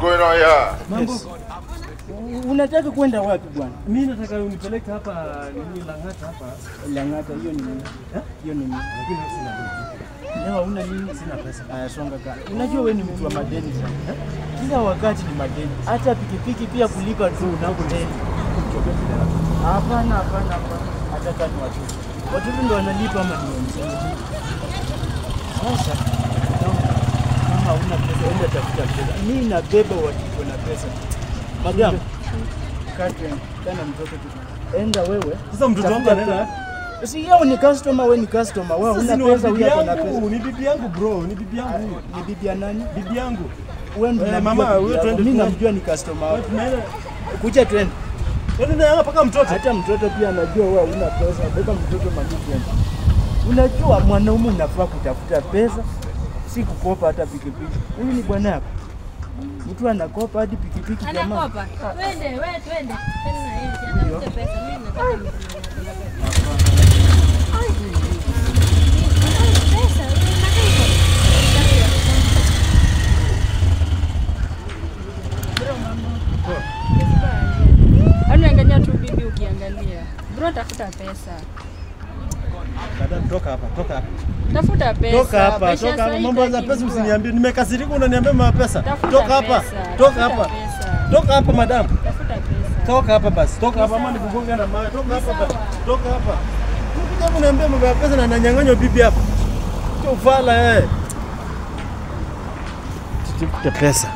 going on here? Mambo. Unataka kwenda wapi bwana? Mimi nataka unipeleke hapa nini Lang'ata hapa. Lang'ata hiyo ni nini? Hiyo ni nini? Lakini sina pesa. Leo una nini? Sina pesa. Aya, songa kana. Unajua wewe ni mtu wa madeni sana. Kila wakati ni madeni. Hata pikipiki pia kulipa tu unako deni. Hapana. Hata kani watu ndio wanalipa ama ni msemo. Sasa kama una pesa enda tafuta pesa. Mimi nabeba watu na pesa. Madam, kana mtoto tu. Enda wewe. Sasa mtoto wangu anaenda. Si yeye ni customer, wewe ni customer. Wewe una pesa, huyu hapo na pesa. Ni bibi yangu bro, ni bibi yangu. Ni bibi ya nani? Bibi yangu. Wewe ndio mama, wewe twende. Mimi namjua ni customer wako. Tunaenda. Kuja twende. Twende na paka mtoto. Hata mtoto pia anajua wewe una pesa. Beba mtoto madini. Unajua mwanaume unafaa kutafuta pesa, si kukopa hata pikipiki. Huyu ni bwana yako. Mtu anakopa hadi pikipiki jamaa. Anakopa. Twende. Tena yeye anatafuta pesa. Mimi nataka Anaangalia tu bibi ukiangalia. Bro tafuta pesa. Madam toka hapa. Tafuta pesa. Toka hapa. Mambo za pesa usiniambie. Nimekasirika unaniambia mambo ya pesa. Toka hapa madam. Tafuta pesa. Toka hapa basi. Toka hapa ama nikugonga na mawe. Toka hapa basi. Toka hapa. Ukija kuniambia mambo ya pesa na nanyang'anywa bibi hapa. Sio ufala Tutafuta pesa.